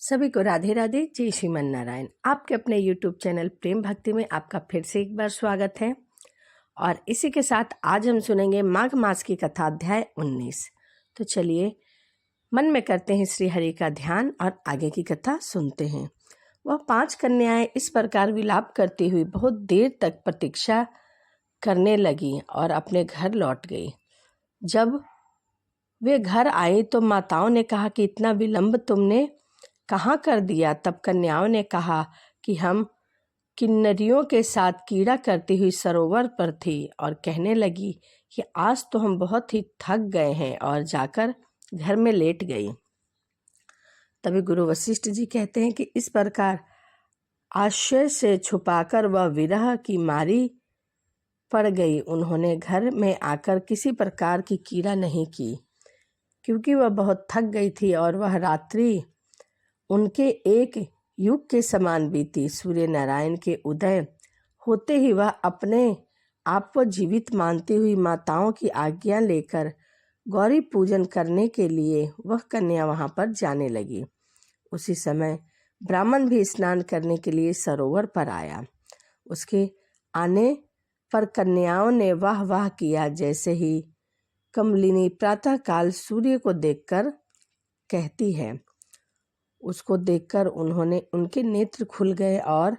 सभी को राधे राधे, जय श्रीमन नारायण। आपके अपने YouTube चैनल प्रेम भक्ति में आपका फिर से एक बार स्वागत है। और इसी के साथ आज हम सुनेंगे माघ मास की कथा अध्याय 19। तो चलिए मन में करते हैं श्री हरि का ध्यान और आगे की कथा सुनते हैं। वह 5 कन्याएं इस प्रकार विलाप करती हुई बहुत देर तक प्रतीक्षा करने लगी और अपने घर लौट गई। जब वे घर आई तो माताओं ने कहा कि इतना विलंब तुमने कहाँ कर दिया। तब कन्याओं ने कहा कि हम किन्नरियों के साथ कीड़ा करती हुई सरोवर पर थी और कहने लगी कि आज तो हम बहुत ही थक गए हैं और जाकर घर में लेट गई। तभी गुरु वशिष्ठ जी कहते हैं कि इस प्रकार आश्चर्य से छुपाकर वह विरह की मारी पड़ गई। उन्होंने घर में आकर किसी प्रकार की कीड़ा नहीं की, क्योंकि वह बहुत थक गई थी और वह रात्रि उनके एक युग के समान बीती। सूर्य नारायण के उदय होते ही वह अपने आप को जीवित मानती हुई माताओं की आज्ञा लेकर गौरी पूजन करने के लिए वह कन्या वहां पर जाने लगी। उसी समय ब्राह्मण भी स्नान करने के लिए सरोवर पर आया। उसके आने पर कन्याओं ने वाह वाह किया। जैसे ही कमलिनी प्रातःकाल सूर्य को देखकर कहती है, उसको देखकर उनके नेत्र खुल गए और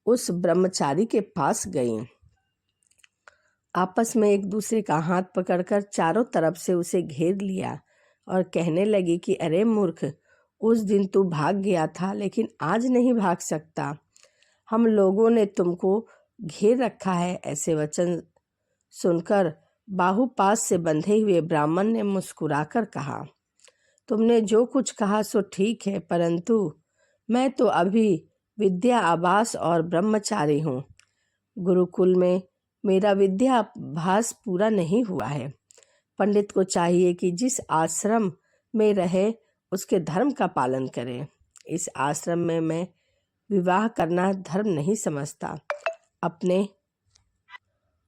उस ब्रह्मचारी के पास गईं। आपस में एक दूसरे का हाथ पकड़कर चारों तरफ से उसे घेर लिया और कहने लगी कि अरे मूर्ख, उस दिन तू भाग गया था लेकिन आज नहीं भाग सकता। हम लोगों ने तुमको घेर रखा है। ऐसे वचन सुनकर बाहुपास से बंधे हुए ब्राह्मण ने मुस्कुराकर कहा, तुमने जो कुछ कहा सो ठीक है, परंतु मैं तो अभी विद्या आभास और ब्रह्मचारी हूँ। गुरुकुल में मेरा विद्याभ्यास पूरा नहीं हुआ है। पंडित को चाहिए कि जिस आश्रम में रहे उसके धर्म का पालन करे। इस आश्रम में मैं विवाह करना धर्म नहीं समझता। अपने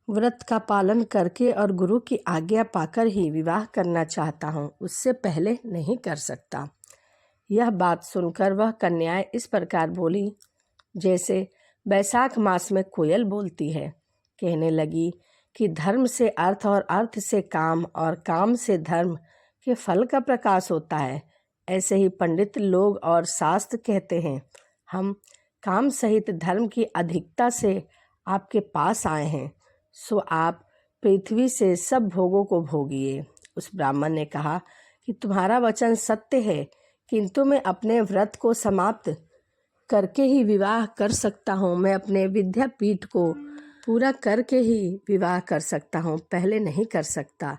व्रत का पालन करके और गुरु की आज्ञा पाकर ही विवाह करना चाहता हूँ, उससे पहले नहीं कर सकता। यह बात सुनकर वह कन्याएं इस प्रकार बोली जैसे बैसाख मास में कोयल बोलती है। कहने लगी कि धर्म से अर्थ और अर्थ से काम और काम से धर्म के फल का प्रकाश होता है। ऐसे ही पंडित लोग और शास्त्र कहते हैं। हम काम सहित धर्म की अधिकता से आपके पास आए हैं, सो आप पृथ्वी से सब भोगों को भोगिए। उस ब्राह्मण ने कहा कि तुम्हारा वचन सत्य है, किंतु मैं अपने व्रत को समाप्त करके ही विवाह कर सकता हूँ। मैं अपने विद्यापीठ को पूरा करके ही विवाह कर सकता हूँ, पहले नहीं कर सकता।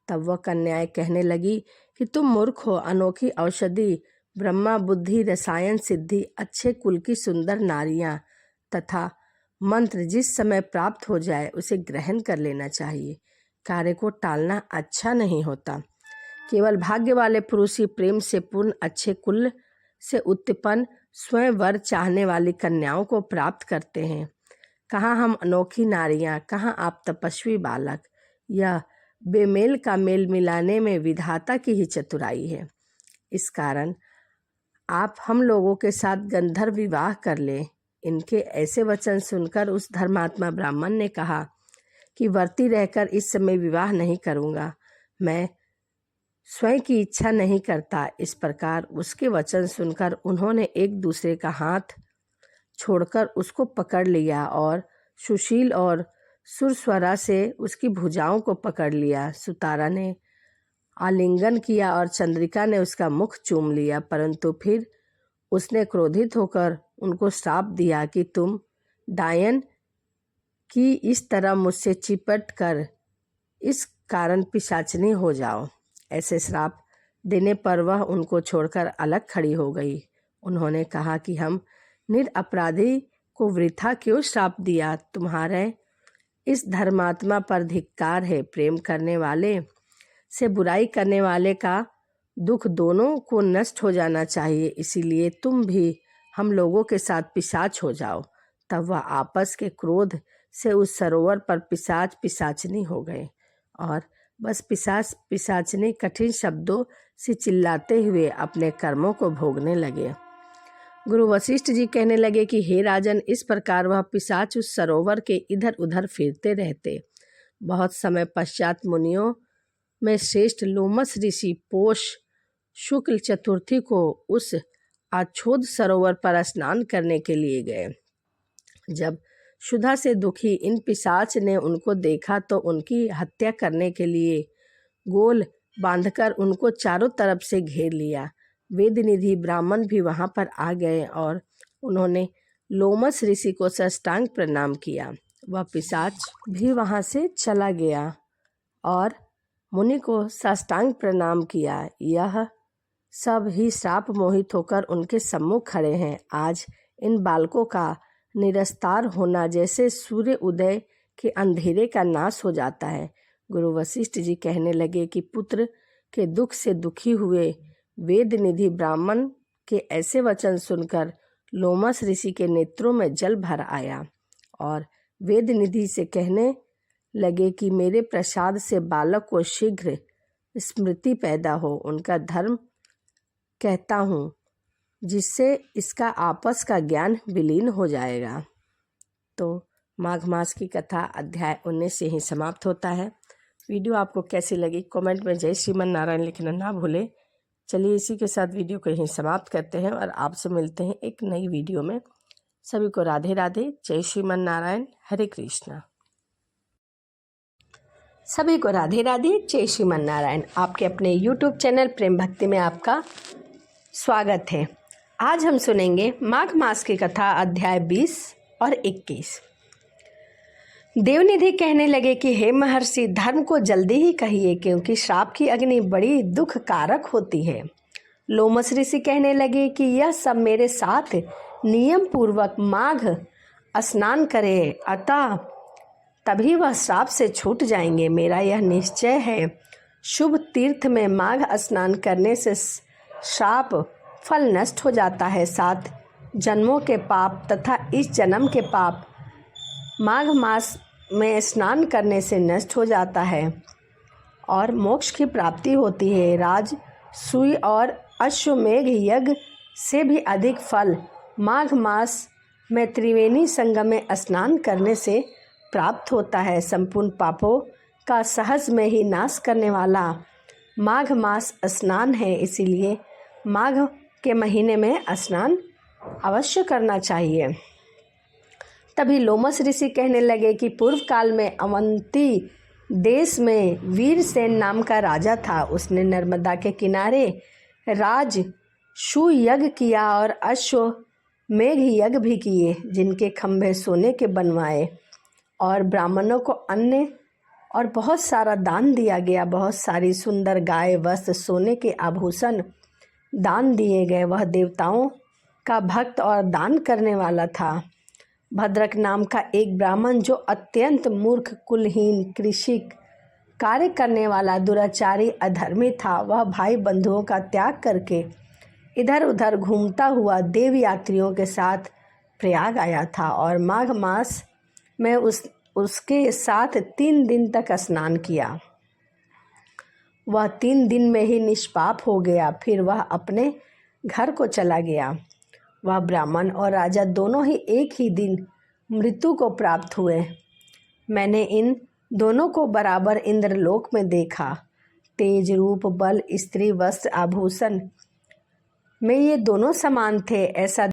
तब वह कन्याएं कहने लगी कि तुम मूर्ख हो। अनोखी औषधि, ब्रह्मा बुद्धि, रसायन सिद्धि, अच्छे कुल की सुंदर नारियां तथा मंत्र जिस समय प्राप्त हो जाए उसे ग्रहण कर लेना चाहिए। कार्य को टालना अच्छा नहीं होता। केवल भाग्य वाले पुरुष ही प्रेम से पूर्ण अच्छे कुल से उत्पन्न स्वयं वर चाहने वाली कन्याओं को प्राप्त करते हैं। कहाँ हम अनोखी नारियां, कहाँ आप तपस्वी बालक। यह बेमेल का मेल मिलाने में विधाता की ही चतुराई है। इस कारण आप हम लोगों के साथ गंधर्व विवाह कर लें। इनके ऐसे वचन सुनकर उस धर्मात्मा ब्राह्मण ने कहा कि वर्ती रहकर इस समय विवाह नहीं करूँगा, मैं स्वयं की इच्छा नहीं करता। इस प्रकार उसके वचन सुनकर उन्होंने एक दूसरे का हाथ छोड़कर उसको पकड़ लिया और सुशील और सुरस्वरा से उसकी भुजाओं को पकड़ लिया। सुतारा ने आलिंगन किया और चंद्रिका ने उसका मुख चूम लिया, परंतु फिर उसने क्रोधित होकर उनको श्राप दिया कि तुम डायन की इस तरह मुझसे चिपट कर इस कारण पिशाचनी हो जाओ। ऐसे श्राप देने पर वह उनको छोड़कर अलग खड़ी हो गई। उन्होंने कहा कि हम निरपराधी को वृथा क्यों श्राप दिया। तुम्हारे इस धर्मात्मा पर धिक्कार है। प्रेम करने वाले से बुराई करने वाले का दुख दोनों को नष्ट हो जाना चाहिए। इसीलिए तुम भी हम लोगों के साथ पिशाच हो जाओ। तब वह आपस के क्रोध से उस सरोवर पर पिशाच पिशाचनी हो गए और बस पिशाच पिशाचनी कठिन शब्दों से चिल्लाते हुए अपने कर्मों को भोगने लगे। गुरु वशिष्ठ जी कहने लगे कि हे राजन, इस प्रकार वह पिशाच उस सरोवर के इधर उधर फिरते रहते। बहुत समय पश्चात मुनियों में श्रेष्ठ लोमस ऋषि पोष शुक्ल चतुर्थी को उस आच्छोद सरोवर पर स्नान करने के लिए गए। जब क्षुधा से दुखी इन पिशाच ने उनको देखा तो उनकी हत्या करने के लिए गोल बांधकर उनको चारों तरफ से घेर लिया। वेद निधि ब्राह्मण भी वहां पर आ गए और उन्होंने लोमस ऋषि को साष्टांग प्रणाम किया। वह पिशाच भी वहां से चला गया और मुनि को साष्टांग प्रणाम किया। यह सब ही श्राप मोहित होकर उनके सम्मुख खड़े हैं। आज इन बालकों का निरस्तार होना जैसे सूर्य उदय के अंधेरे का नाश हो जाता है। गुरु वशिष्ठ जी कहने लगे कि पुत्र के दुख से दुखी हुए वेद निधि ब्राह्मण के ऐसे वचन सुनकर लोमस ऋषि के नेत्रों में जल भर आया और वेद निधि से कहने लगे कि मेरे प्रसाद से बालक को शीघ्र स्मृति पैदा हो। उनका धर्म कहता हूँ जिससे इसका आपस का ज्ञान विलीन हो जाएगा। तो माघ मास की कथा अध्याय 19 से ही समाप्त होता है। वीडियो आपको कैसी लगी कमेंट में जय श्रीमन नारायण लिखना ना भूलें। चलिए इसी के साथ वीडियो को यहीं समाप्त करते हैं और आपसे मिलते हैं एक नई वीडियो में। सभी को राधे राधे, जय श्रीमन नारायण, हरे कृष्णा। सभी को राधे राधे, जय श्रीमन नारायण। आपके अपने YouTube चैनल प्रेम भक्ति में आपका स्वागत है। आज हम सुनेंगे माघ मास की कथा अध्याय 20 और 21। देवनिधि कहने लगे कि हे महर्षि, धर्म को जल्दी ही कहिए क्योंकि श्राप की अग्नि बड़ी दुख कारक होती है। लोमस ऋषि कहने लगे कि यह सब मेरे साथ नियम पूर्वक माघ स्नान करे, अतः तभी वह श्राप से छूट जाएंगे। मेरा यह निश्चय है। शुभ तीर्थ में माघ स्नान करने से श्राप फल नष्ट हो जाता है। 7 जन्मों के पाप तथा इस जन्म के पाप माघ मास में स्नान करने से नष्ट हो जाता है और मोक्ष की प्राप्ति होती है। राज सूय और अश्वमेघ यज्ञ से भी अधिक फल माघ मास में त्रिवेणी संगम में स्नान करने से प्राप्त होता है। संपूर्ण पापों का सहज में ही नाश करने वाला माघ मास स्नान है, इसीलिए माघ के महीने में स्नान अवश्य करना चाहिए। तभी लोमस ऋषि कहने लगे कि पूर्व काल में अवंती देश में वीरसेन नाम का राजा था। उसने नर्मदा के किनारे राज शू यज्ञ किया और अश्वमेघ यज्ञ भी किए, जिनके खंभे सोने के बनवाए और ब्राह्मणों को अन्न और बहुत सारा दान दिया गया। बहुत सारी सुंदर गाय, वस्त्र, सोने के आभूषण दान दिए गए। वह देवताओं का भक्त और दान करने वाला था। भद्रक नाम का एक ब्राह्मण, जो अत्यंत मूर्ख, कुलहीन, कृषिक, कार्य करने वाला, दुराचारी, अधर्मी था, वह भाई बंधुओं का त्याग करके इधर उधर घूमता हुआ देव यात्रियों के साथ प्रयाग आया था और माघ मास में उसके साथ 3 दिन तक स्नान किया। वह 3 दिन में ही निष्पाप हो गया। फिर वह अपने घर को चला गया। वह ब्राह्मण और राजा दोनों ही एक ही दिन मृत्यु को प्राप्त हुए। मैंने इन दोनों को बराबर इंद्रलोक में देखा। तेज, रूप, बल, स्त्री, वस्त्र, आभूषण में ये दोनों समान थे। ऐसा